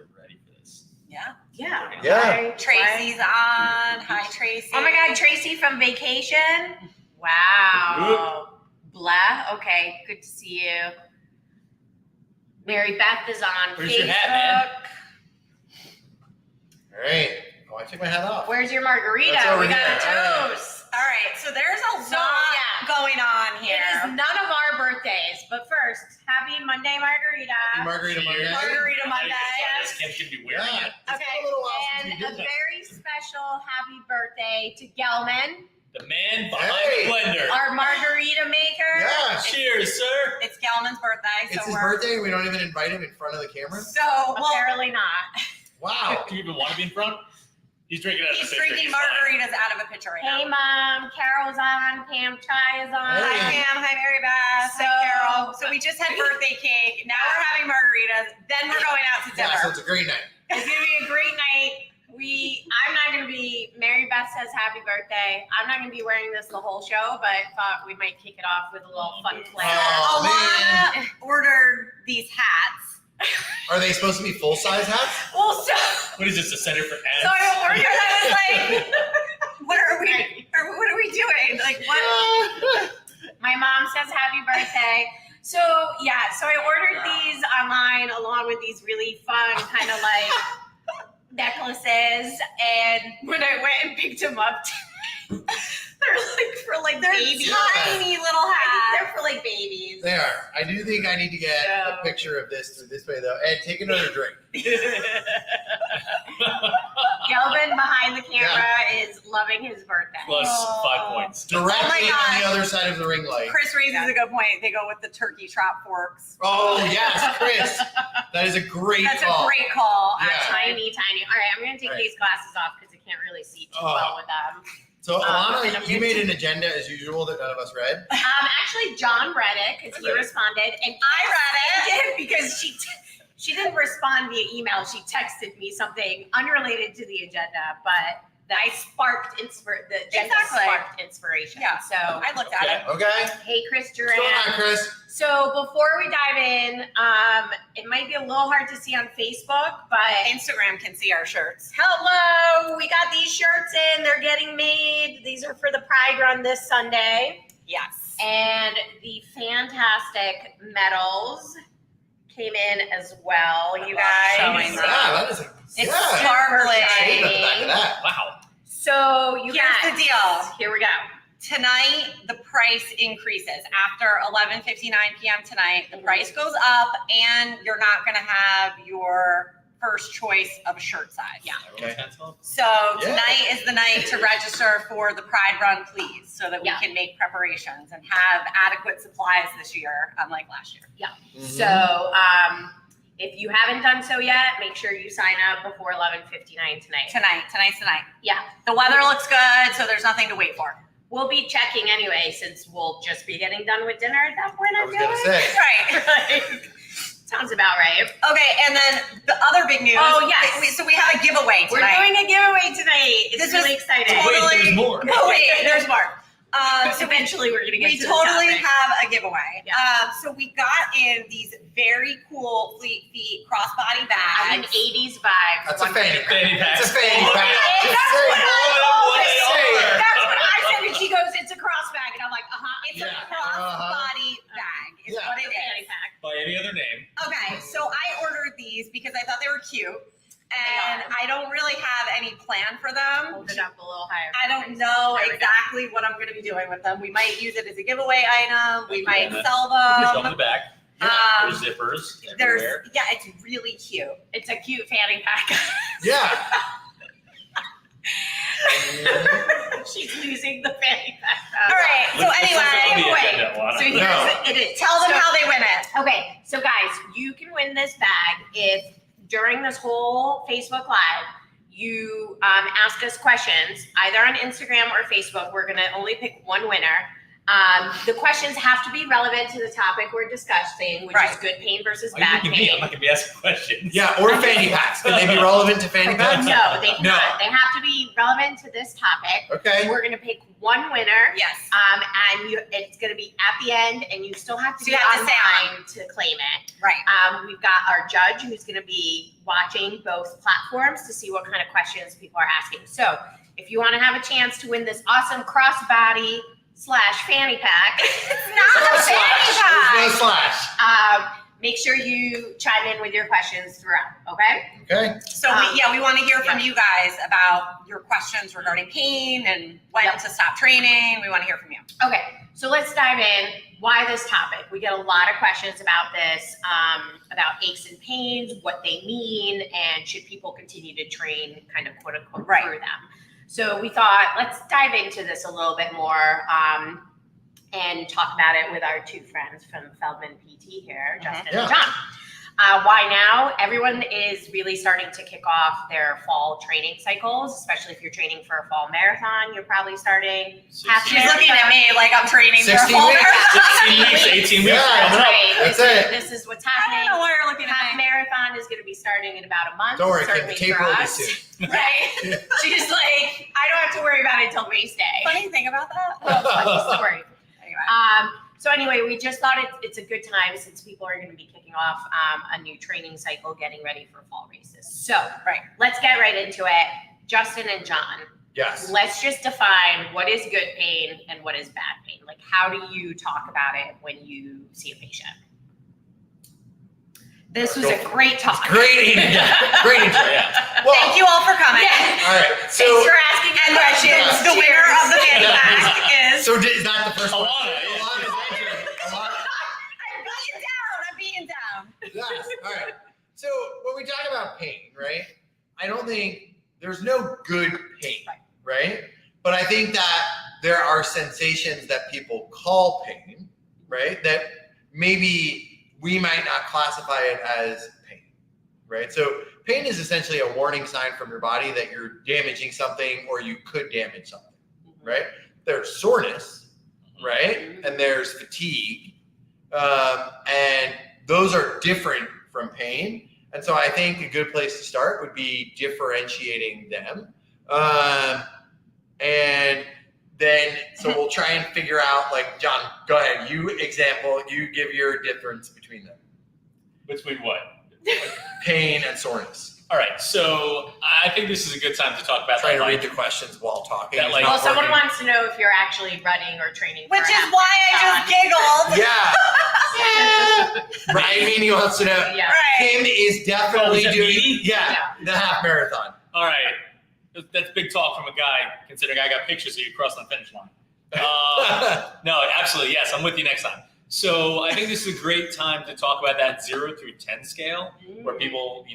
are ready for this. Yeah. Yeah. Tracy's on. Hi, Tracy. Oh my God, Tracy from vacation. Wow. Blah. Okay, good to see you. Mary Beth is on Where's Facebook. your hat, man? All right. Oh, I took my hat off. Where's your margarita? That's over We got here. a toast. All right, so there's a lot going on here. It is none of our birthdays, but first, happy Monday, Margarita. Margarita Monday. Margarita Monday. This Kim should be wearing it. It's Okay, been a little while and since we a did that. very special happy birthday to Gelman, The man behind Hey. the blender. our margarita maker. Yeah. Cheers, sir. It's Gelman's birthday, It's so his we're birthday and we don't even invite him in front of the camera? Apparently not. Wow. Do you even want to be in front? He's drinking out of he's the pitcher. drinking He's fine. margaritas out of a pitcher right Hey, now. Mom. Carol's on. Pam Chai is on. Hey. Hi, Pam. Hi, Mary Beth. So- Hi, Carol. So we just had birthday cake. Now we're having margaritas. Then we're going out to dinner. Yeah, so it's a great night. It's gonna be a great night. I'm not gonna be. Mary Beth says happy birthday. I'm not gonna be wearing this the whole show, but thought we might kick it off with a little fun play. Oh, Alana ordered these hats. Are they supposed to be full-size hats? Well, so What is this, a center for ads? So I ordered. I was like, "What are we doing? Like, what?" My mom says happy birthday. So I ordered these online along with these really fun kind of like necklaces. And when I went and picked them up, They're babies. tiny little I hats. think they're for like babies. They are. I do think I need to get So- a picture of this through this way, though. And take another drink. Gelvin behind the camera is loving his birthday. Plus Oh. 5 points. Directly Oh my God. on the other side of the ring light. Chris raises a good point. They go with the turkey trot forks. Oh, yes, Chris. That is a great That's call. a great call. Yeah. Actually. Tiny. All right, I'm gonna take Right. these glasses off because I can't really see too Oh. well with them. So, and I'm Alana, you gonna- made an agenda as usual that none of us read. Actually, John read it because he responded, and I read it because she didn't respond via email. She texted me something unrelated to the agenda, but that sparked the agenda Exactly. sparked inspiration. Yeah. So, I looked at it. Okay? hey, Chris What's going on, Duran. Chris? So before we dive in, it might be a little hard to see on Facebook, but Instagram can see our shirts. hello, we got these shirts in. They're getting made. These are for the Pride Run this Sunday. Yes. And the fantastic medals came in as well, you guys. Showing Yeah, them. that is a... It's yeah. sparkling. Shade on the back of that. Wow. So you Here's guys, the deal. here we go. Tonight, the price increases. After 11:59 p.m. tonight, the price goes up, and you're not going to have your first choice of shirt size. Yeah. Okay. So Yeah. tonight is the night to register for the Pride Run, please, so that we Yeah. can make preparations and have adequate supplies this year, unlike last year. Mhm. So if you haven't done so yet, make sure you sign up before 11:59 tonight. Tonight's the night. Yeah. The weather looks good, so there's nothing to wait for. We'll be checking anyway, since we'll just be getting done with dinner at that point. I was going to say. Right. Sounds about right. Okay, and then the other big news. Oh, yes. So we have a giveaway We're tonight. doing a giveaway tonight. It's This really is exciting. totally- Wait, there's more. No, wait, there's more. So Eventually, we're gonna get we to totally the topic. have a giveaway. Yeah. So we got in these very cool Fleet Feet crossbody I mean, bags. 80s vibes. That's a fanny pack. Fanny pack. It's a fanny pack. That's Just say what I it. called What it. they are. That's what I said, and she goes, "It's a cross bag," and I'm like, It's Yeah. a crossbody bag. Is Yeah. what it Fanny is. pack. By any other name. Okay, so I ordered these because I thought they were cute, and They are. I don't really have any plan for them. Hold it up a little higher. I don't know There we go. exactly what I'm going to be doing with them. We might use it as a giveaway item. We might Yeah. sell Show them them. the back. Um, There's zippers There's everywhere. yeah, it's really cute. It's a cute fanny pack. Yeah. She's losing the fanny pack. All right. So Let's look at the anyway, agenda, Alana. So here's No. it is. tell them So- how they win it. Okay, so guys, you can win this bag if during this whole Facebook Live you ask us questions either on Instagram or Facebook. We're gonna only pick one winner. The questions have to be relevant to the topic we're discussing, which is Right. good pain versus Why are you bad looking at me? I'm pain. not going to be asking questions. Yeah, or fanny packs. Can they be relevant to fanny packs? No, they No. cannot. They have to be relevant to this topic. Okay. We're gonna pick one winner. Yes. And it's gonna be at the end, and you still have to So be you have to say online to claim it. Right. We've got our judge who's gonna be watching both platforms to see what kind of questions people are asking. So if you want to have a chance to win this awesome crossbody / fanny pack, It's not a fanny pack. There's no slash. make sure you chime in with your questions throughout. Okay. Okay. So we want to hear from you guys about your questions regarding pain and when to stop training. We want to hear from you. Okay, so let's dive in. Why this topic? We get a lot of questions about this, about aches and pains, what they mean, and should people continue to train kind of quote unquote through them. So we thought, let's dive into this a little bit more and talk about it with our two friends from Feldman PT here, Justin and John. Why now? Everyone is really starting to kick off their fall training cycles, especially if you're training for a fall marathon. You're probably starting half She's looking at me like I'm training for a 16 full weeks. marathon. 16 weeks, 18 weeks. Yeah, coming up. Right. That's it. This is what's I happening. don't know why you're looking at Half me. marathon is going to be starting in about a month. Don't worry, kid. certainly The tape for will be us. soon. Right? She's like, I don't have to worry about it until race day. Funny thing about that. Funny story. Anyway. So anyway, we just thought it's a good time since people are going to be kicking off a new training cycle, getting ready for fall races. So let's get right into it. Justin and John, Yes. let's just define what is good pain and what is bad pain. Like, how do you talk about it when you see a patient? This was a great talk. Great intro. Great intro. Yeah. Well, Thank you all for coming. Yeah. all right. So, Thanks for asking And questions. questions. The winner of the fanny Yeah. pack is. so is that the first one? Alana, yeah. Alana. I'm being down. Yes. All right. So when we talk about pain, right? I don't think there's no good pain, right? But I think that there are sensations that people call pain, right? That maybe we might not classify it as pain, right? So pain is essentially a warning sign from your body that you're damaging something or you could damage something, right? There's soreness, right? And there's fatigue. And those are different from pain. And so I think a good place to start would be differentiating them. And then, so we'll try and figure out, like, John, go ahead. You give your difference between them. Between what? Pain and soreness. All right. So I think this is a good time to talk about Trying that. to read the questions while talking. That, It's like- not Well, someone working. wants to know if you're actually running or training. Which for is a why I just giggled. Yeah. Ryan Meany wants to know. Yeah. Right. Kim is definitely Oh, is that doing Meany? the half marathon. All right. That's big talk from a guy, considering I got pictures of you crossing the finish line. No, absolutely. Yes, I'm with you next time. So I think this is a great time to talk about that 0 through 10 scale, where people,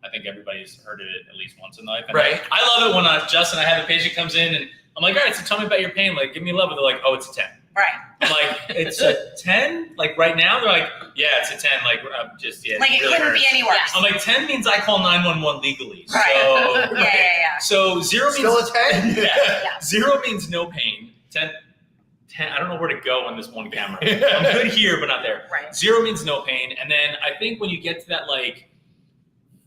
I think everybody's heard of it at least once in life. And Right. I love it when Justin, I have a patient comes in and I'm like, all right, so tell me about your pain. Like, give me a level. They're like, oh, it's a 10. Right. I'm like, it's a 10? Like right now? They're like, yeah, it's a 10. Like, I'm just, yeah. Like it really couldn't be hurts. any worse. I'm like, 10 means I call 911 legally. So, Right. Yeah. So 0 means Still a 10? yeah. 0 means no pain. 10, I don't know where to go on this one camera. I'm good here, but not there. Right. 0 means no pain. And then I think when you get to that like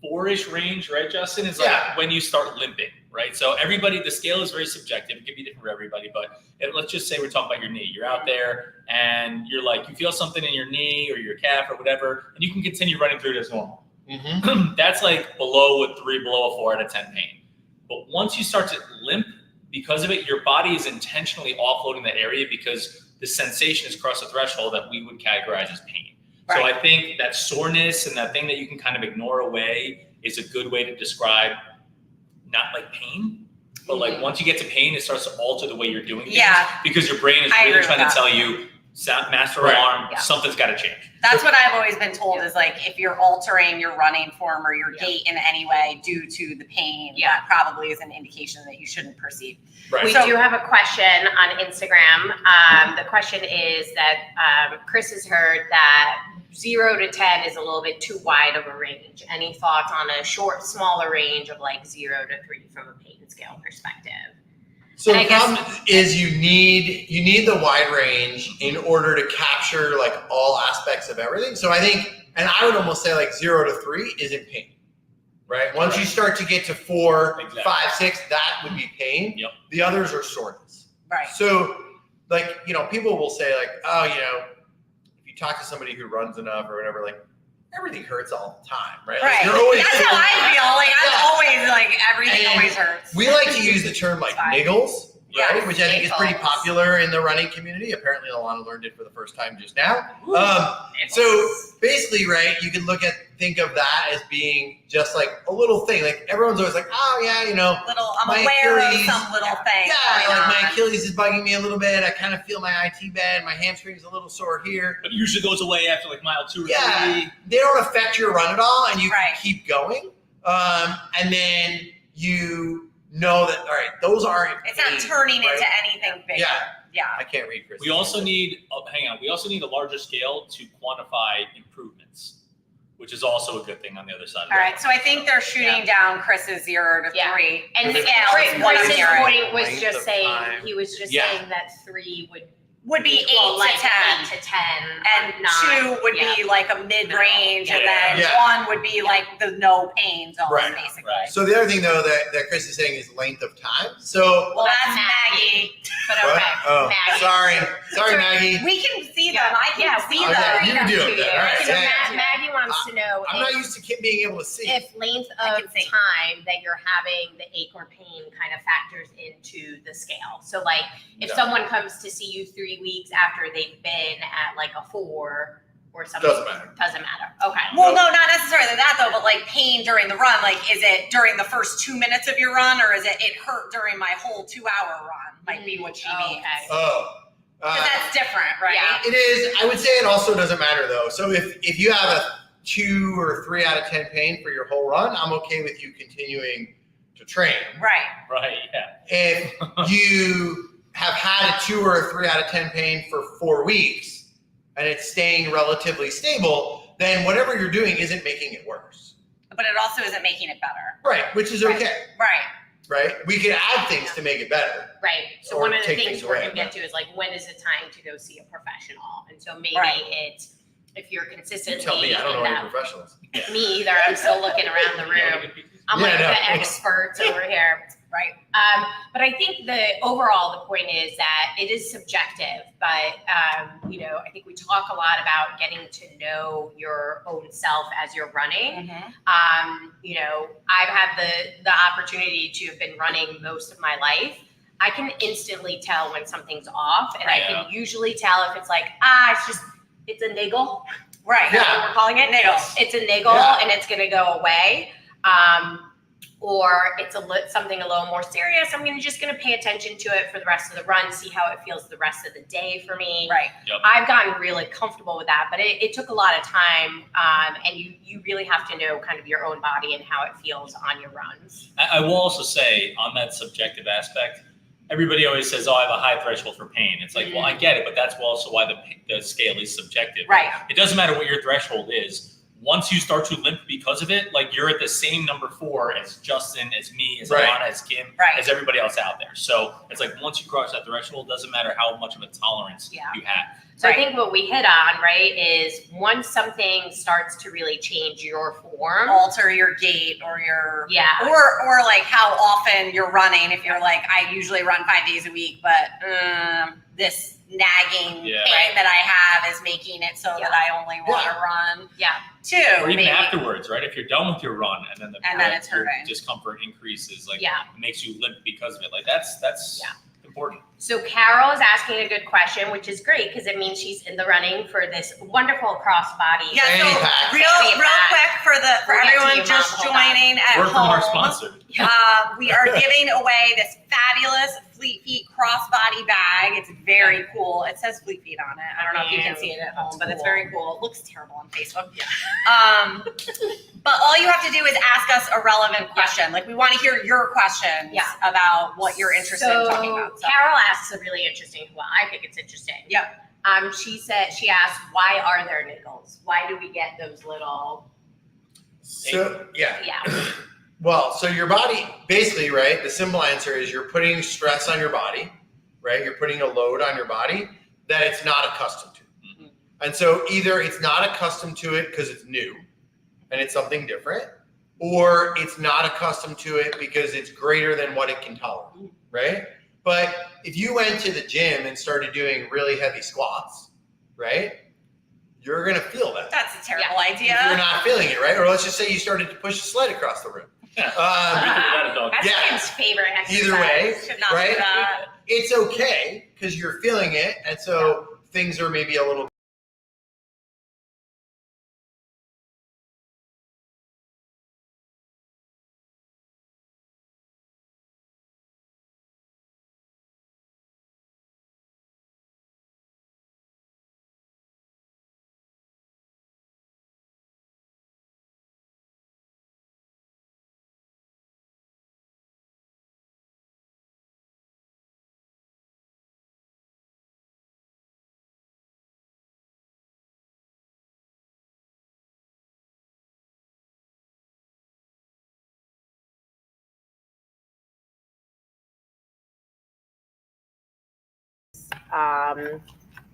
4-ish range, right, Justin, is like when you start limping, right? So the scale is very subjective. It can be different for everybody, but let's just say we're talking about your knee. You're out there and you're like, you feel something in your knee or your calf or whatever, and you can continue running through it as normal. Mm-hmm. That's like below a 3, below a 4 out of 10 pain. But once you start to limp, because of it, your body is intentionally offloading that area because the sensation has crossed a threshold that we would categorize as pain. Right. So I think that soreness and that thing that you can kind of ignore away is a good way to describe not like pain, but like once you get to pain, it starts to alter the way you're doing things because your brain is I really agree trying with to that. tell you, master Right. alarm, Yeah. something's got to change. That's what I've always been told is like if you're altering your running form or your gait in any way due to the pain, that probably is an indication that you shouldn't proceed. Right. We do have a question on Instagram. The question is that Chris has heard that 0 to 10 is a little bit too wide of a range. Any thoughts on a smaller range of like 0 to 3 from a pain scale perspective? So And the I guess- problem is you need the wide range in order to capture like all aspects of everything. So I think, and I would almost say like 0 to 3 isn't pain, right? Once you start to get to 4, Exactly. 5, 6, that would be pain. Yep. The others are soreness. Right. So, like, people will say, like, oh, if you talk to somebody who runs enough or whatever, like, everything hurts all the time, right? Like, Right. you're always That's how I feel. Like, Yeah. I'm always like, everything And always hurts. We like to use the term like Fine. niggles, right? Yeah, Which I think is pretty niggles. popular in the running community. Apparently, Alana learned it for the first time just now. So basically, right, you can think of that as being just like a little thing. Like everyone's always like, oh yeah, I'm my aware Achilles- of some little thing. yeah, going like my on. Achilles is bugging me a little bit. I kind of feel my IT bad. My hamstring's a little sore here. But it usually goes away after like mile 2 or 3. Yeah, they don't affect your run at all, and you Right. can keep going. And then you know that, all right, those aren't. It's not pain, turning right? into anything bigger. Yeah, Yeah. I can't read Chris. We also need, we also need a larger scale to quantify improvements, which is also a good thing on the other side of All it. right. So I think they're shooting down Chris's 0 to Yeah. 3. And The scale is Chris- what I'm Chris's hearing. point was Length just of saying, time. he was just Yeah. saying that 3 Would be 8 equal to like 10. 8 to 10. And not- 2 would yeah. be like a mid-range, and then Yeah. 1 would be like the no pain zone, Right. basically. Right. So the other thing though that Chris is saying is length of time. So Well, that's Maggie. Maggie. But what? okay, Oh, Maggie. sorry, Maggie. We can see them. Yeah. I can see Okay, them. you can do it then. All right, So yeah. Maggie wants to know I'm not used to being able to see. if length I of can see. time that you're having the ache or pain kind of factors into the scale. So like if No. someone comes to see you 3 weeks after they've been at like a 4 or something. Doesn't matter. Doesn't matter. Okay. Well, no, not necessarily that though, but like pain during the run. Like, is it during the first 2 minutes of your run, or is it hurt during my whole 2-hour run? Might be what she means. Okay. Oh. Because that's different, right? Yeah. It is. I would say it also doesn't matter though. So if you have a 2 or 3 out of 10 pain for your whole run, I'm okay with you continuing to train. Right. Right, yeah. If you have had a 2 or a 3 out of 10 pain for 4 weeks and it's staying relatively stable, then whatever you're doing isn't making it worse. But it also isn't making it better. Right, which is okay. Right. Right? We can add things to make it better. Right. So Or one of the take things things we're away, going to get to is like, when is it time to go see a professional? And so maybe Right. it's, if you're You consistently tell me, I don't know in any that, professionals. me either, I'm still looking around the room. I'm Yeah, like no. the experts over here. Right. But I think the point is that it is subjective, but I think we talk a lot about getting to know your own self as you're running. I've had the opportunity to have been running most of my life. I can instantly tell when something's off, and I can usually tell if it's like, it's a niggle. Right. Yeah. That's what we're calling it. Niggle. It's a niggle, Yeah. and it's going to go away. Or it's something a little more serious. I'm just going to pay attention to it for the rest of the run, see how it feels the rest of the day for me. Right. I've gotten really comfortable with that, but it took a lot of time. And you really have to know kind of your own body and how it feels on your runs. I will also say on that subjective aspect, everybody always says, I have a high threshold for pain. It's like, well, I get it, but that's also why the scale is subjective. Right. It doesn't matter what your threshold is. Once you start to limp because of it, like you're at the same number 4 as Justin, as me, as Right. Alana, as Kim, Right. as everybody else out there. So it's like once you cross that threshold, it doesn't matter how much of a tolerance Yeah. you have. So Right. I think what we hit on, right, is once something starts to really change your form. Alter your gait or your Yeah. or like how often you're running. If you're like, I usually run 5 days a week, but this nagging Yeah. pain that I have is making it so Yeah. that I only want to run Yeah. 2. Or even maybe. afterwards, right? If you're done with your run and then it's your hurting. discomfort increases, like Yeah. it makes you limp because of it. Like that's Yeah. important. So Carol is asking a good question, which is great because it means she's in the running for this wonderful crossbody. Yeah, Fanny so pack. real quick for We'll get to everyone you, Mom. just Hold on. joining at Word from our home. sponsor. We are giving away this fabulous Fleet Feet crossbody bag. It's very cool. It says Fleet Feet on it. I don't know if you can see it at home, but it's very cool. It looks terrible on Facebook. But all you have to do is ask us a relevant question. Like, we want to hear your questions about what you're interested in talking about. So. Carol asks a really interesting, well, I think it's interesting. Yep. She asked, why are there niggles? Why do we get those little, So yeah. Well, so your body, basically, right? The simple answer is you're putting stress on your body, right? You're putting a load on your body that it's not accustomed to. Mhm. And so either it's not accustomed to it because it's new and it's something different, or it's not accustomed to it because it's greater than what it can tolerate, right? But if you went to the gym and started doing really heavy squats, right, you're going to feel that. That's a terrible If you're idea. not feeling it, right? Or let's just say you started to push a sled across the room. That's Yeah. Kim's favorite exercise. Either way, Should not do right? that. It's okay because you're feeling it, and so things are maybe a little.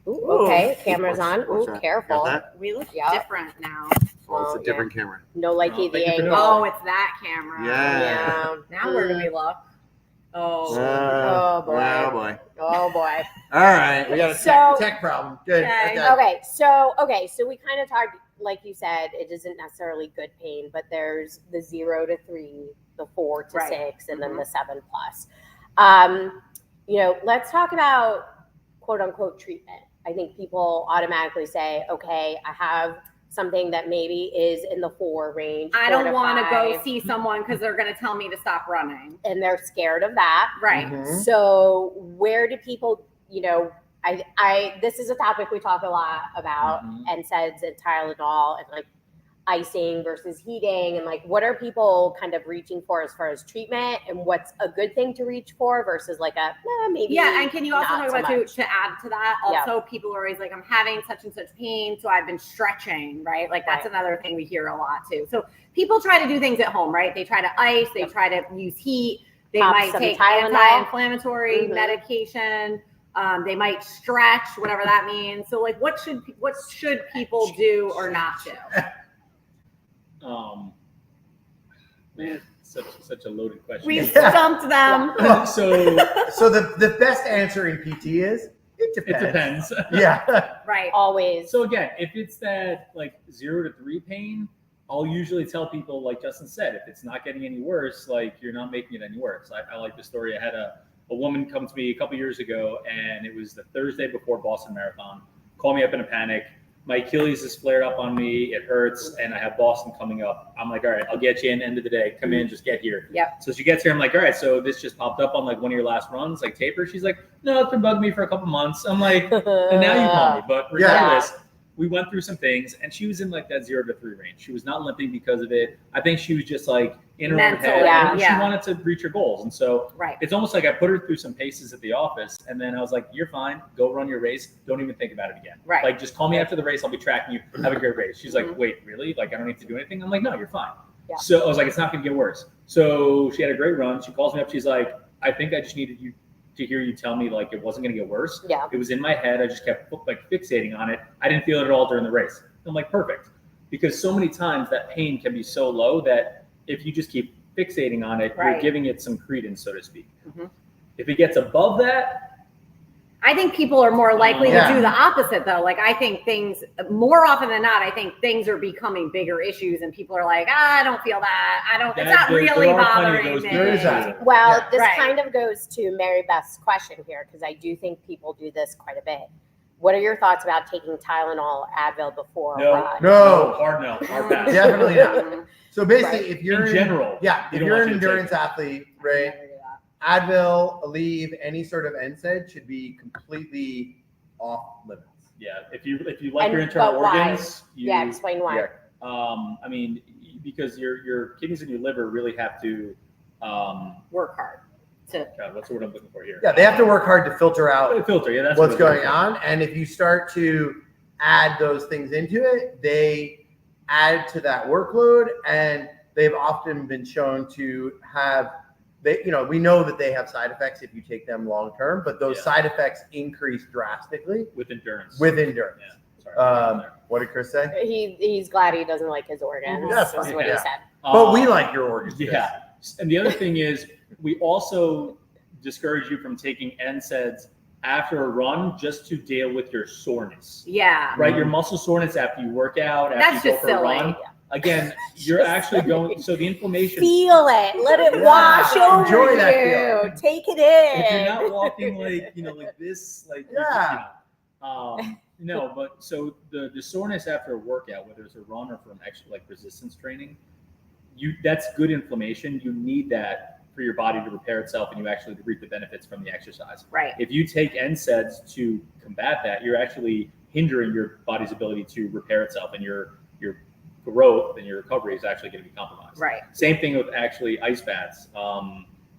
Okay, camera's on. What's Ooh, that? careful. Got that? We look Yeah. different now. Well, it's Oh, a different camera. No likey Thank the you for angle. noticing. Oh, it's that camera. Yeah. Now where do we look? Oh. Oh, boy. Oh boy. Oh boy. All right, we got a So- tech problem. Good. Okay. Okay. Okay, so we kind of talked, like you said, it isn't necessarily good pain, but there's the 0 to 3, the 4 to Right. 6, and then Mhm. the 7+. Let's talk about quote unquote treatment. I think people automatically say, okay, I have something that maybe is in the 4 range. I 4 don't to want to go 5, see someone because they're going to tell me to stop running. and they're scared of that. Right. Mhm. So where do people, this is a topic we talk a lot about, Mhm. NSAIDs and Tylenol and like icing versus heating, and like what are people kind of reaching for as far as treatment, and what's a good thing to reach for versus like a maybe. Yeah, and can you also not talk so about too, much. to add to that? Yeah. Also, people are always like, I'm having such and such pain, so I've been stretching, right? Like that's Right. another thing we hear a lot too. So people try to do things at home, right? They try to ice, they Yep. try to use heat, they Pop might some take Tylenol. anti-inflammatory Mhm. medication. They might stretch, whatever that means. So, like, what should people do or not do? Man, such a loaded question. We Yeah. stumped them. So So the best answer in PT is it it depends. depends. Yeah. Right. Always. So again, if it's that like 0 to 3 pain, I'll usually tell people, like Justin said, if it's not getting any worse, like you're not making it any worse. I like the story. I had a woman come to me a couple years ago, and it was the Thursday before Boston Marathon. Called me up in a panic. My Achilles is flared up on me. It hurts, and I have Boston coming up. I'm like, all right, I'll get you in. End of the day, come in, just get here. Yep. So she gets here. I'm like, all right, so this just popped up on like one of your last runs, like taper. She's like, no, it's been bugging me for a couple months. I'm like, and now you call me. But regardless, we went through some things, and she was in like that 0 to 3 range. She was not limping because of it. I think she was just like in her own Mental, head. yeah. And Yeah. she wanted to reach her goals. And so Right. it's almost like I put her through some paces at the office, and then I was like, you're fine. Go run your race. Don't even think about it again. Right. Like, just call me after the race. I'll be tracking you. Have a great race. She's like, Mhm. wait, really? Like, I don't need to do anything? I'm like, no, you're fine. Yeah. So I was like, it's not going to get worse. So she had a great run. She calls me up. She's like, I think I just needed you to hear you tell me like it wasn't going to get worse. Yeah. It was in my head. I just kept like fixating on it. I didn't feel it at all during the race. I'm like, perfect. Because so many times that pain can be so low that if you just keep fixating on it, Right. you're giving it some credence, so to speak. Mhm. If it gets above that, I think people are more likely Yeah. to do the opposite, though. Like, I think things, more often than not, I think things are becoming bigger issues, and people are like, I don't feel that. It's not there really are plenty of bothering those me. people. There is that. Well, Yeah. this Right. kind of goes to Mary Beth's question here, because I do think people do this quite a bit. What are your thoughts about taking Tylenol, Advil before a no, run? No. hard no, hard pass. Definitely not. Mhm. So basically, Right. if you're In general, yeah, we if don't you're want an you to take endurance it. athlete, I right? never do that. Advil, Aleve, any sort of NSAID should be completely off limits. Yeah, if you like And- your internal but why? organs, Yeah, explain why. Yeah, I mean, because your kidneys and your liver really have to. Work hard. God, what's the word I'm looking for here? Yeah, they have to work hard to filter out Filter. Yeah, that's what's what I'm going looking on. And if you start to add those things into it, they add to that workload, and they've often been shown to have we know that they have side effects if you take them long term, but those Yeah. side effects increase drastically for. With endurance. with endurance. Yeah. Sorry. What did Chris say? He's glad he doesn't like his organs. That's That's fine, what yeah. he said. But we like your organs. Yeah. And the other thing is, we also discourage you from taking NSAIDs after a run just to deal with your soreness. Yeah. Right? Your muscle soreness after you work out, after That's you go just for a silly. run. Again, you're actually going, so the inflammation. Feel it. Let it Yeah. wash over Enjoy that you. feeling. Take it in. If you're not walking like, like this, like, Yeah. no, but so the soreness after a workout, whether it's a run or from extra like resistance training, that's good inflammation. You need that for your body to repair itself, and you actually reap the benefits from the exercise. Right. If you take NSAIDs to combat that, you're actually hindering your body's ability to repair itself, and your growth and your recovery is actually going to be compromised. Right. Same thing with actually ice baths.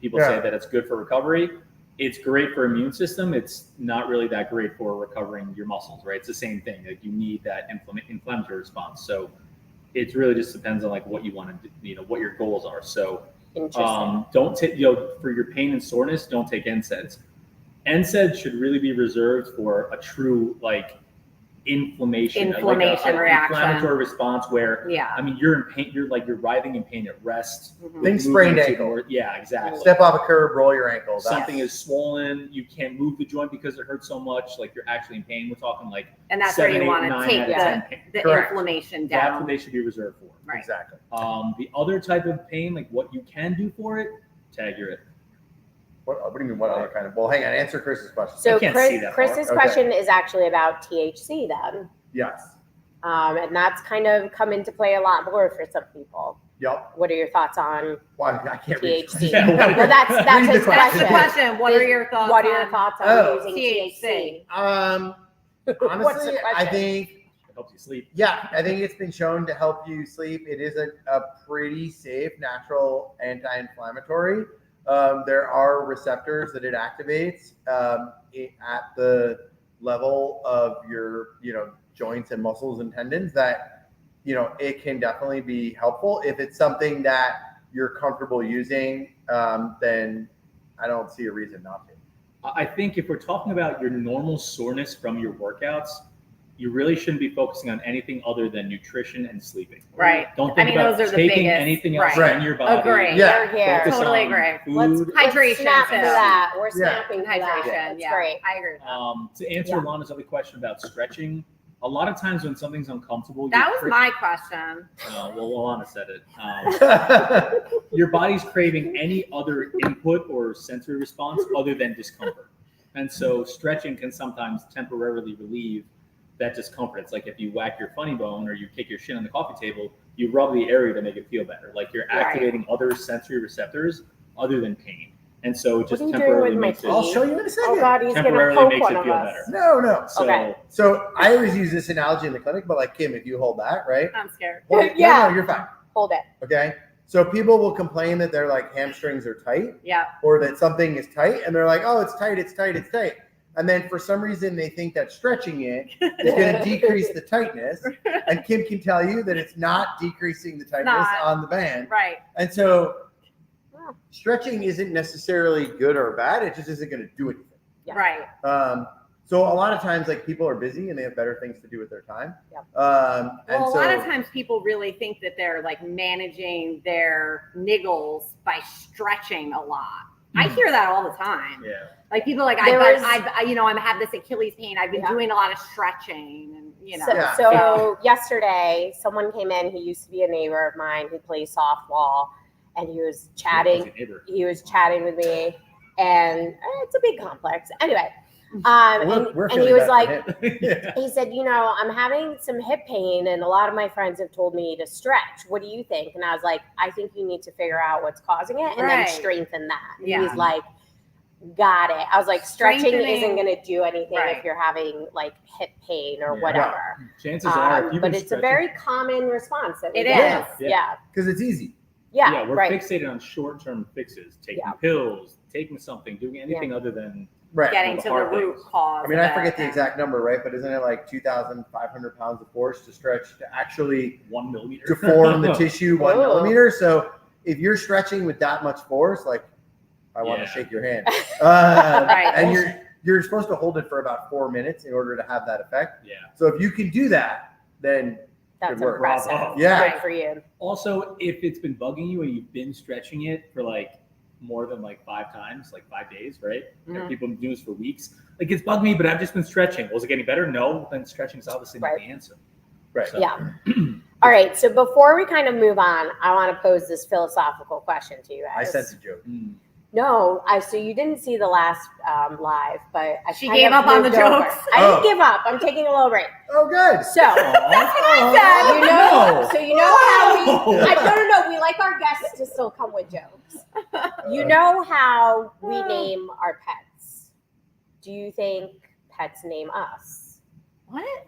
People say that it's good for recovery. It's great for immune system. It's not really that great for recovering your muscles, right? It's the same thing. Like you need that inflammatory response. So it really just depends on like what you want to do, what your goals are. So don't take, for your pain and soreness, don't take NSAIDs. NSAIDs should really be reserved for a true like inflammation reaction, inflammatory response where Yeah. I mean you're in pain, you're writhing in pain at rest. Think sprained ankle. Yeah, exactly. Step off a curb, roll your ankle. Something is swollen, you can't move the joint because it hurts so much, like you're actually in pain. We're talking like And that's 7, where you 8, want 9 to take out of 10 pain. the Correct. inflammation That's down. what they should be reserved for. Right. Exactly. The other type of pain, like what you can do for it, tag your it. What do you mean? What other kind of? Well, hang on. Answer Chris's question. So I can't see that Chris's far. question is actually about THC then. Yes. And that's kind of come into play a lot more for some people. Yep. What are your thoughts on Well, I can't read. THC? Yeah. Well, that's Read the his That's the question. question. What are your thoughts? What are your on- thoughts on Oh. using THC? THC? What's Honestly, the I question? think It helps you sleep. Yeah, I think it's been shown to help you sleep. It is a pretty safe, natural anti-inflammatory. There are receptors that it activates at the level of your, joints and muscles and tendons that, it can definitely be helpful. If it's something that you're comfortable using, then I don't see a reason not to. I think if we're talking about your normal soreness from your workouts, you really shouldn't be focusing on anything other than nutrition and sleeping. Right. Don't think I mean, about those are the taking biggest- anything else right. in your body. Agree. Yeah. They're here. Focus Totally on agree. food. Hydration, Snap for too. that. We're Yeah. snapping for that. Hydration. That's Yeah. great. I agree with that. To answer Yeah. Lana's other question about stretching, a lot of times when something's uncomfortable, That you're was cra- my question. well, Lana said it. Your body's craving any other input or sensory response other than discomfort. And so stretching can sometimes temporarily relieve that discomfort. It's like if you whack your funny bone or you kick your shin on the coffee table, you rub the area to make it feel better. Like you're activating other sensory receptors other than pain. And so it just What are you doing temporarily with my makes it, I'll show you in a second. Oh God, he's gonna temporarily poke makes one it of feel us. better. No. So Okay. So I always use this analogy in the clinic, but like Kim, if you hold that, right? I'm scared. Hold it. Yeah. No, you're fine. Hold it. Okay. So people will complain that their like hamstrings are tight Yeah. or that something is tight, and they're like, "Oh, it's tight, it's tight, it's tight." And then for some reason they think that stretching it is going to decrease the tightness. And Kim can tell you that it's not decreasing the tightness Not. on the band. Right. And so stretching isn't necessarily good or bad. It just isn't going to do anything. Yeah. Right. So a lot of times, like people are busy and they have better things to do with their time. Yep. And Well, a so, lot of times people really think that they're like managing their niggles by stretching a lot. I hear that all the time. yeah. Like people are like, There is- I have this Achilles pain. I've been Yeah. doing a lot of stretching, and So, Yeah. so yesterday, someone came in who used to be a neighbor of mine who plays softball, and he was chatting. Fuzzy neighbor. He was chatting with me, and it's a big complex. Anyway, we're and he feeling was bad like, for him. Yeah. he said, I'm having some hip pain, and a lot of my friends have told me to stretch. What do you think? And I was like, I think you need to figure out what's causing it and Right. then strengthen that. And Yeah. he's like, got it. I was like, stretching Strengthening- isn't going to do anything Right. if you're having like hip pain or Yeah. whatever. Chances are, if you've But been it's a stretching- very common response that we It get. is. Yeah. Yeah. Because it's easy. Yeah. we're right. fixated on short-term fixes, taking Yeah. pills, taking something, doing anything other than Right. getting the to the hard root things. cause. I mean, of I it. forget the exact number, right? But isn't it like 2,500 pounds of force to stretch to actually 1 millimeter. to form the tissue 1 Whoa. millimeter? So if you're stretching with that much force, like I want to Yeah. shake your hand, Right. and you're supposed to hold it for about 4 minutes in order to have that effect. Yeah. So if you can do that, then That's Good work. impressive. Bravo. Yeah. Good for you. Also, if it's been bugging you and you've been stretching it for like more than like 5 times, like 5 days, right? Mhm. And people have been doing this for weeks. Like it's bugged me, but I've just been stretching. Was it getting better? No. Then stretching is obviously not the answer. Right. So, Yeah. All right. So before we kind of move on, I want to pose this philosophical question to you I guys. sense a joke. No, so you didn't see the last live, but She kind gave of up on the moved over. jokes. I Oh. didn't give up. I'm taking a little break. Oh, good. So I you know, so you know how we. No. No. We like our guests to still come with jokes. You know how we name our pets. Do you think pets name us? What?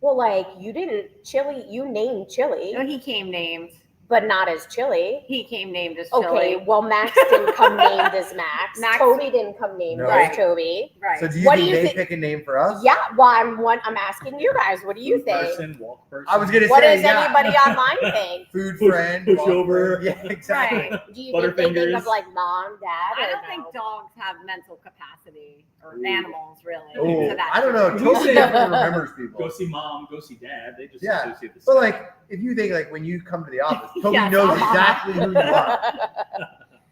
Well, like you didn't Chili. You named Chili, No, he came named. but not as Chili. He came named as Okay, Chili. well, Max didn't come named as Max. Max- Toby didn't come named No. as Toby. Right. So do you What do think you they think- pick a name for us? Yeah, well, I'm asking you guys. What do you think? Person, walk person. I was gonna What say, does yeah. anybody online think? Food Push- friend, push walk over. friend. Yeah, exactly. Right. Do you think they think Butterfingers. of like mom, dad? I or don't no? think dogs have mental capacity or Ooh. animals really. Oh, to that I don't know. degree. Who Toby said- definitely remembers people. Go see mom, go see dad. They just Yeah. associate the But same. like, if you think like when you come to the office, Toby Yes, knows uh-huh. exactly who you are.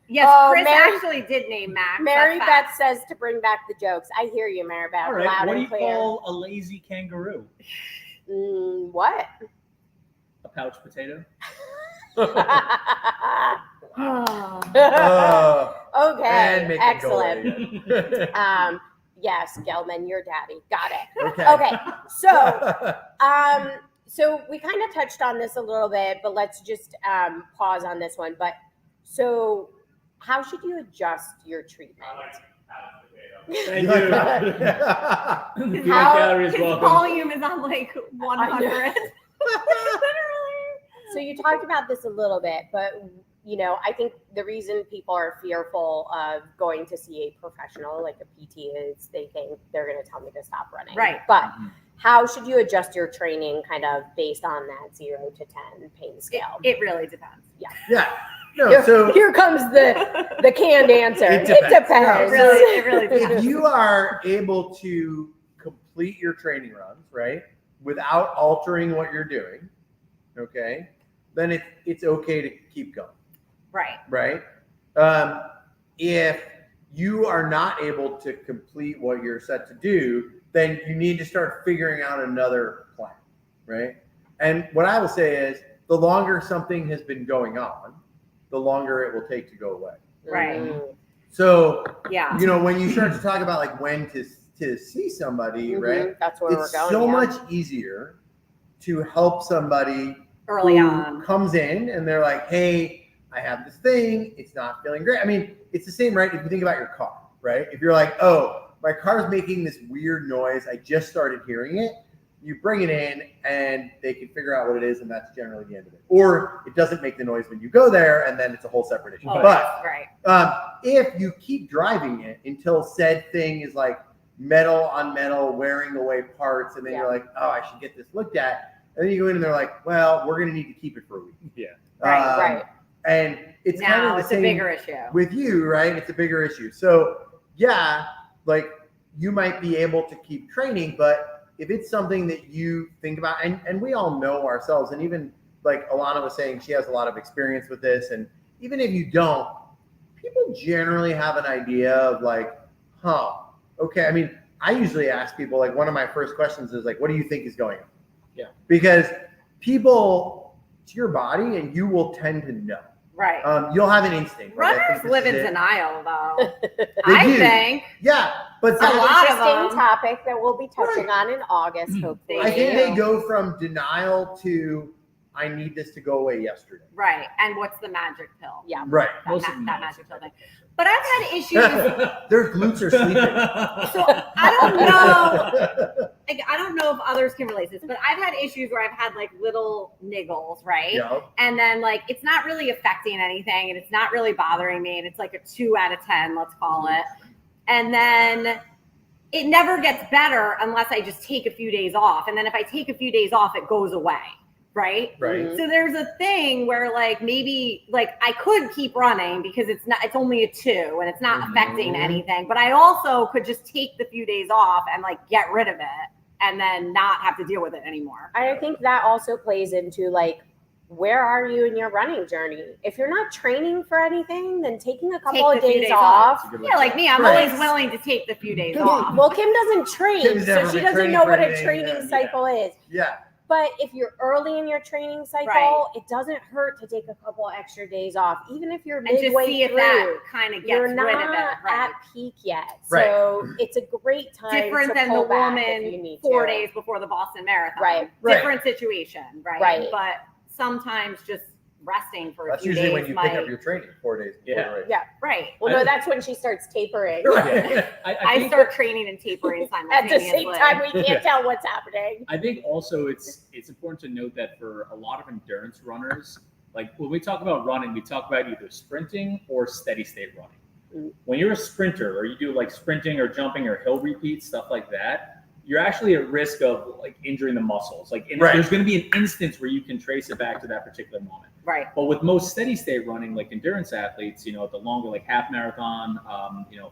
Yes, Oh, Chris Mary- actually did name Max. Mary That's Beth fact. says to bring back the jokes. I hear you, Mary Beth. All right. Loud What do and you clear. call a lazy kangaroo? What? A pouch potato? Uh, Okay, and make it go excellent. away. Yes, Gelman, your daddy. Got it. Okay. Okay, so we kind of touched on this a little bit, but let's just pause on this one. But so, how should you adjust your treatment? Thank You you. like that? Feeling How- calories His welcome. volume is on like 100. So you talked about this a little bit, but you know, I think the reason people are fearful of going to see a professional like a PT is they think they're going to tell me to stop running. Right. But Mhm. how should you adjust your training kind of based on that 0 to 10 pain scale? It really depends. Yeah. No, so Here comes the canned answer. It It depends. depends. It really if depends. you are able to complete your training runs, right, without altering what you're doing, okay, then it's okay to keep going, Right. right? If you are not able to complete what you're set to do, then you need to start figuring out another plan, right? And what I will say is the longer something has been going on, the longer it will take to go away. Right. Mm. So, Yeah. you know, when you start to talk about like when to see somebody, Mhm, right? That's where It's we're going. so yeah. much easier to help somebody Early who on. comes in and they're like, hey, I have this thing, it's not feeling great. I mean, it's the same, right? If you think about your car, right? If you're like, oh, my car's making this weird noise, I just started hearing it, you bring it in and they can figure out what it is, and that's generally the end of it. Or it doesn't make the noise when you go there, and then it's a whole separate issue. Oh, But right. if you keep driving it until said thing is like metal on metal, wearing away parts, and then you're like, oh, I should get this looked at. And then you go in and they're like, well, we're going to need to keep it for a week. Yeah. Right, right. And it's kind Now of the it's same a bigger issue. with you, right? It's a bigger issue. So yeah, like you might be able to keep training, but if it's something that you think about, and we all know ourselves, and even like Alana was saying, she has a lot of experience with this, and even if you don't, people generally have an idea of like, okay. I mean, I usually ask people, like, one of my first questions is like, what do you think is going on? Yeah. Because people, it's your body, and you will tend to know. Right. You'll have an instinct. Like, I think Runners this live is in it. denial, though. They I do. think. Yeah, but A that- lot of Interesting them. topic that we'll be touching on in August, Mm. hopefully. I think do. they go from denial to I need this to go away yesterday. Right. And what's the magic pill? Yeah. Right. Most of them That know. magic pill thing. But I've had issues. Their glutes are sleeping. So I don't know. Like, I don't know if others can relate to this, but I've had issues where I've had like little niggles, right? Yeah. And then like it's not really affecting anything and it's not really bothering me. And it's like a 2 out of 10, let's call it. And then it never gets better unless I just take a few days off. And then if I take a few days off, it goes away. Right. Right. Mhm. So there's a thing where like maybe like I could keep running because it's only a 2 and it's not affecting Mhm. anything. But I also could just take the few days off and like get rid of it. and then not have to deal with it anymore. I think that also plays into like, where are you in your running journey? If you're not training for anything, then taking a couple Take of the few days days off. Yeah, like me, I'm Right. always willing to take the few days off. Well, Kim doesn't train, Kim's so never she been doesn't training know for what a anything, training yeah. cycle is. Yeah. But if you're early in your training cycle, Right. it doesn't hurt to take a couple extra days off, even if you're And just midway see if through. that kind of gets You're rid of not it. Right. at peak yet, Right. so it's a great time Different to than pull the back if you woman need 4 to. days before the Boston Marathon. Right. Different situation, right? Right. But sometimes just resting for That's a few usually days when you might, pick up your training 4 days before the race. Yeah. right. Well, no, that's when she starts tapering. Right. I think start training and tapering At simultaneously. the same time, we can't tell what's happening. I think also it's important to note that for a lot of endurance runners, like when we talk about running, we talk about either sprinting or steady state running. When you're a sprinter or you do like sprinting or jumping or hill repeats, stuff like that, you're actually at risk of like injuring the muscles. Like Right. there's going to be an instance where you can trace it back to that particular moment. Right. But with most steady state running, like endurance athletes, the longer like half marathon,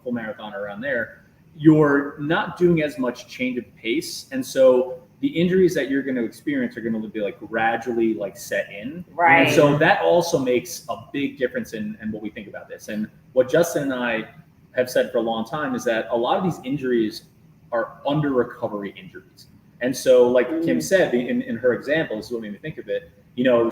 full marathon around there, you're not doing as much change of pace. And so the injuries that you're going to experience are going to be like gradually like set in. Right. And so that also makes a big difference in what we think about this. And what Justin and I have said for a long time is that a lot of these injuries are under recovery injuries. And so like Kim said, in her example, this is what made me think of it,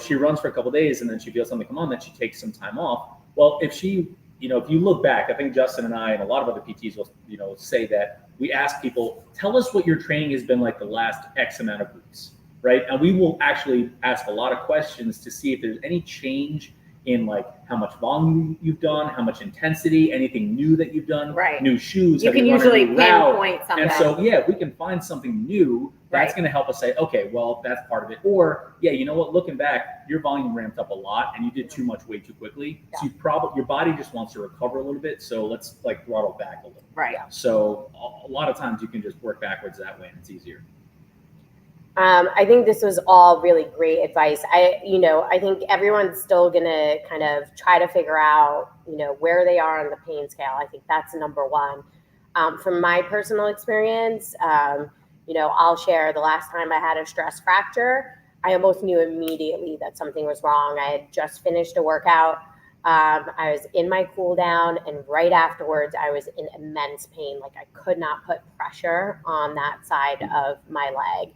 she runs for a couple of days and then she feels something come on, then she takes some time off. Well, if she, if you look back, I think Justin and I and a lot of other PTs will, say that we ask people, tell us what your training has been like the last X amount of weeks, right? And we will actually ask a lot of questions to see if there's any change in like how much volume you've done, how much intensity, anything new that you've done, Right. new shoes. You have can run a usually new route? pinpoint something. And so, if we can find something new, that's Right. going to help us say, okay, well, that's part of it. Or, you know what? Looking back, your volume ramped up a lot, and you did too much way too quickly. So your body just wants to recover a little bit. So let's like throttle back a little. Right. So a lot of times you can just work backwards that way, and it's easier. I think this was all really great advice. I think everyone's still gonna kind of try to figure out, where they are on the pain scale. I think that's number one. From my personal experience, I'll share the last time I had a stress fracture. I almost knew immediately that something was wrong. I had just finished a workout. I was in my cool down, and right afterwards, I was in immense pain. Like I could not put pressure on that side of my leg.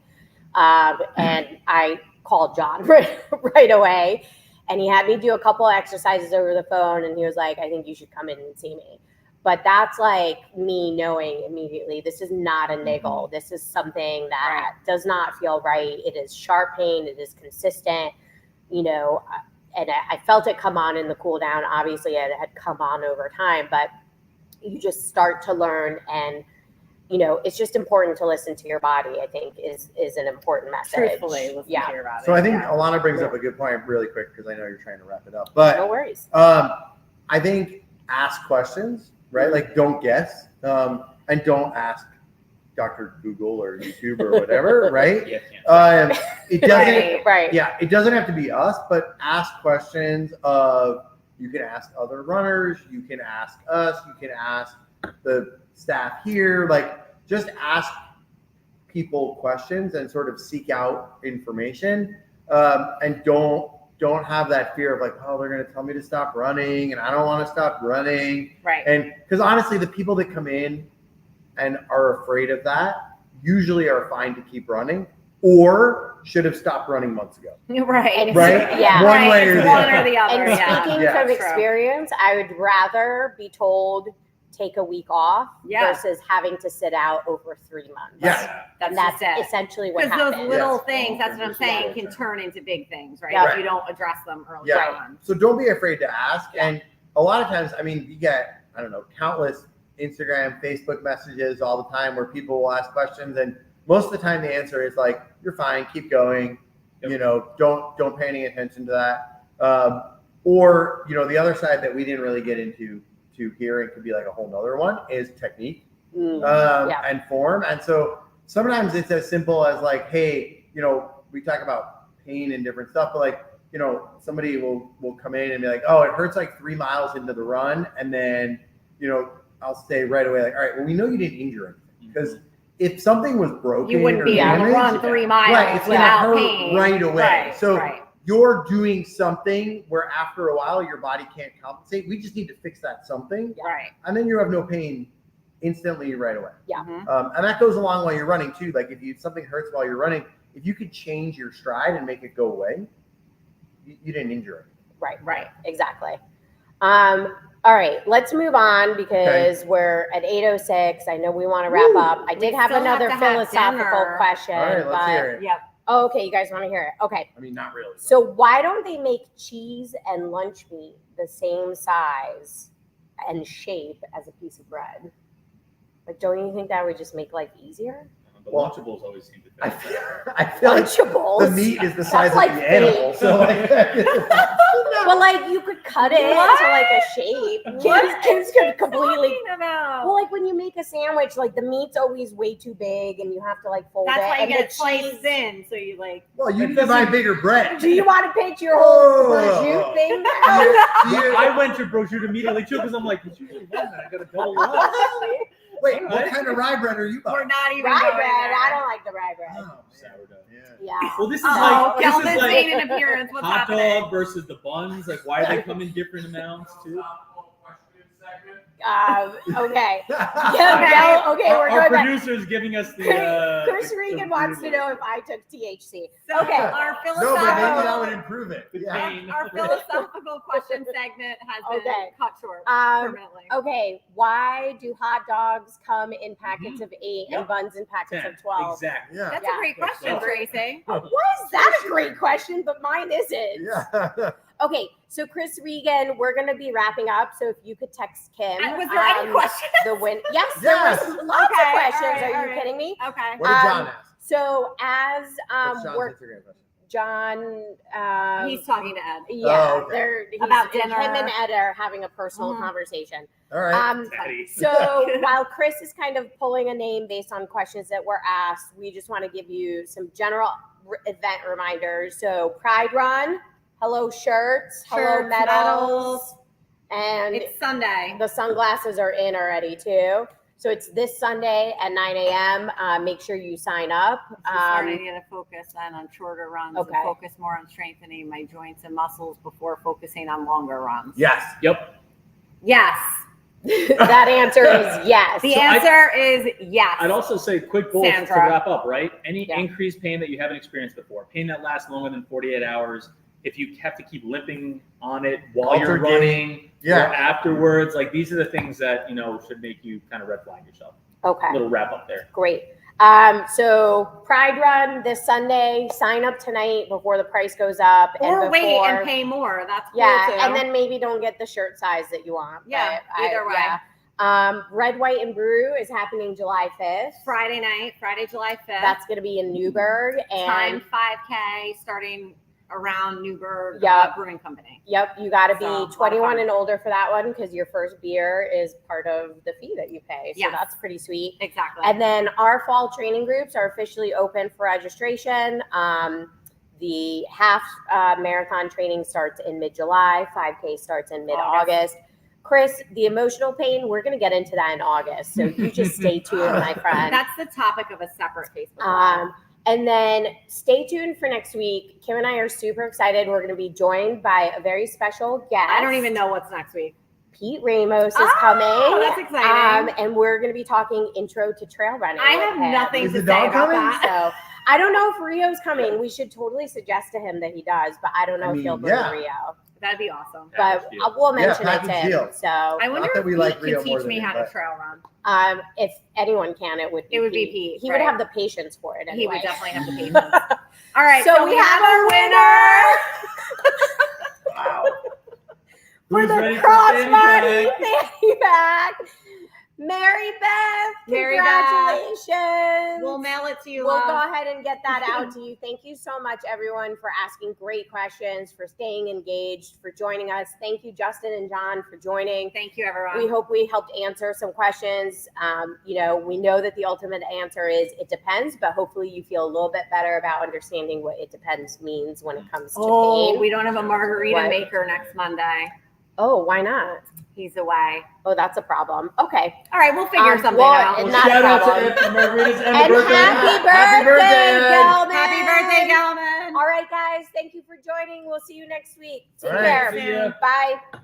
And I called John right away, and he had me do a couple of exercises over the phone, and he was like, I think you should come in and see me. But that's like me knowing immediately, this is not a niggle. This is something that does not feel right. It is sharp pain. It is consistent, and I felt it come on in the cool down. Obviously it had come on over time, but you just start to learn, and it's just important to listen to your body, I think is an important message. Truthfully, listen to your body. So I think Alana brings up a good point really quick, because I know you're trying to wrap it up. But No worries. I think ask questions, right? Like don't guess, and don't ask Dr. Google or YouTube or whatever, right? It doesn't. Right. Yeah, it doesn't have to be us, but ask questions of. You can ask other runners. You can ask us. You can ask the staff here. Like just ask people questions and sort of seek out information, and don't have that fear of like, oh, they're going to tell me to stop running and I don't want to stop running. Right. And because honestly, the people that come in and are afraid of that usually are fine to keep running or should have stopped running months ago. Right. Right? Yeah. One way or It's the one other. or the other. And Yeah. speaking Yeah. from True. experience, I would rather be told take a week off versus having to sit out over 3 months. Yeah. And That's that's it. essentially what Because happens. those little Yes. things, that's what I'm saying, Yeah. can turn into big things, right? Yeah. If you don't address them early Yeah. on. So don't be afraid to ask. And a lot of times, I mean, you get, I don't know, countless Instagram, Facebook messages all the time where people will ask questions. And most of the time the answer is like, you're fine, keep going. Don't pay any attention to that. Or, the other side that we didn't really get into here, and could be like a whole nother one, is technique and form. And so sometimes it's as simple as like, hey, we talk about pain and different stuff, but like, somebody will come in and be like, oh, it hurts like 3 miles into the run. And then, I'll say right away, like, all right, well, we know you didn't injure anything because if something was broken, You wouldn't or be able to damaged, run 3 miles right, it's gonna without hurt pain. right away. Right, So right. you're doing something where after a while your body can't compensate. We just need to fix that something, Right. and then you have no pain instantly right away. Yeah. And that goes along while you're running too. Like if something hurts while you're running, if you could change your stride and make it go away, you didn't injure it. Right. Exactly. All right, let's move on because we're at 8:06. I know we want to wrap up. I did have still have another to have philosophical dinner. question, All right, let's but hear it. Yep. oh, okay, you guys want to hear it? Okay. I mean, not really. but- So why don't they make cheese and lunch meat the same size and shape as a piece of bread? Like, don't you think that would just make life easier? The Well, Lunchables always seem to I fit. feel like Lunchables. the meat is the size like of the animal. fake. So like, Well, like you could cut it What? into like a shape. What Kids could completely. Talking about? Well, like when you make a sandwich, like the meat's always way too big, and you have to like fold That's it. why you and get the it sliced cheese- thin, so you like. well, you It need to buy doesn't- bigger bread. Do you want to pitch your whole Whoa. prosciutto thing? I went to prosciutto immediately too because I'm like, it's usually one that I gotta double up. Wait, what kind of rye bread are you We're buying? not even Rye going bread. there. I don't like the rye bread. Oh, Sourdough. yeah. Yeah. Well, this is Oh, like this Kelvin's is like made an appearance. What's hot happening? dog versus the buns. Like, why do they come in different amounts too? Okay. Okay. Okay, we're Our going back. producer's giving us the. Chris Regan wants to know if I took THC. So Okay. our No, but maybe that would philosophical, improve it. The Yeah. pain. our philosophical question segment has been Okay. cut short Um, permanently. Okay, why do hot dogs come in packets of 8 and Yep. buns in packets 10. of 12? Exactly. Yeah. That's yeah. a great question, Yeah. Tracy. Why is that a great question, but mine isn't? Yeah. Okay, so Chris Regan, we're going to be wrapping up. So if you could text Kim. Was there any questions? The win. Yes, Yes. there was lots Okay, of questions. all right, Are you all right. kidding me? Okay. What did John Um, ask? So as What's John's we're Instagram question? John, He's talking to Ed. yeah, Oh, okay. they're About him dinner. and Ed are having a personal Mhm. conversation. All right. Daddy. So while Chris is kind of pulling a name based on questions that were asked, we just want to give you some general event reminders. So Pride Run, hello shirts, hello Shirts, medals, and It's Sunday. the sunglasses are in already too. So it's this Sunday at 9 a.m. Make sure you sign up. Starting to get a focus then on shorter runs Okay. and focus more on strengthening my joints and muscles before focusing on longer runs. Yes. Yep. Yes. That answer is yes. The So answer is yes. I'd also say quick goals to Sandra. wrap up, right? Any Yeah. increased pain that you haven't experienced before, pain that lasts longer than 48 hours, if you have to keep limping on it while you're Alternating. running Yeah. or afterwards, like these are the things that, should make you kind of red flag yourself. Okay. Little wrap up there. Great. So Pride Run this Sunday. Sign up tonight before the price goes up. or and wait before, and pay more. That's cool Yeah, too. and then maybe don't get the shirt size that you want. Yeah, but either way. Yeah. Red, White, and Brew is happening July 5th. Friday night, Friday, July 5th. That's going to be in Newburgh. time And 5K starting around Newburgh Yep. Brewing Company. yep, you got to be So, a lot of 21 fun. and older for that one because your first beer is part of the fee that you pay. So Yes. that's pretty sweet. Exactly. And then our fall training groups are officially open for registration. The half marathon training starts in mid-July. 5K starts in mid-August. Chris, the emotional pain, we're going to get into that in August. So you just stay tuned, my friend. That's the topic of a separate Facebook Live. And then stay tuned for next week. Kim and I are super excited. We're going to be joined by a very special guest. I don't even know what's next week. Pete Ramos is Oh, coming. that's exciting. And we're going to be talking intro to trail running. I with have him. nothing Is to the say dog about coming? that. So I don't know if Rio's coming. We should totally suggest to him that he does, but I don't know I if mean, he'll bring yeah. Rio. That'd be awesome. But deal. we'll mention it to package him. deal. So I wonder that if we Pete like can Rio more teach than me him, how to but- trail run. if anyone can, it would would be Pete, He right. would have the patience for it. Anyway. He would definitely have the patience. All right, So we have a winner Wow. for Who's the ready for crossbody fanny pack? fanny pack. Mary Beth, Mary Beth. congratulations. We'll mail it to you. We'll love. go ahead and get that out to you. Thank you so much, everyone, for asking great questions, for staying engaged, for joining us. Thank you, Justin and John, for joining. Thank you, everyone. We hope we helped answer some questions. We know that the ultimate answer is it depends, but hopefully you feel a little bit better about understanding what it depends means when it comes to pain. we don't have a margarita What? maker next Monday. Oh, why not? He's away. Oh, that's a problem. Okay. All right, we'll figure something well, out. and Well, not a shout out to problem. Ed from Margarita's and And birthday. happy birthday, Gelman. Happy birthday, Galvin. All right, guys. Thank you for joining. We'll see you next week. Take All right, care. see ya. Bye.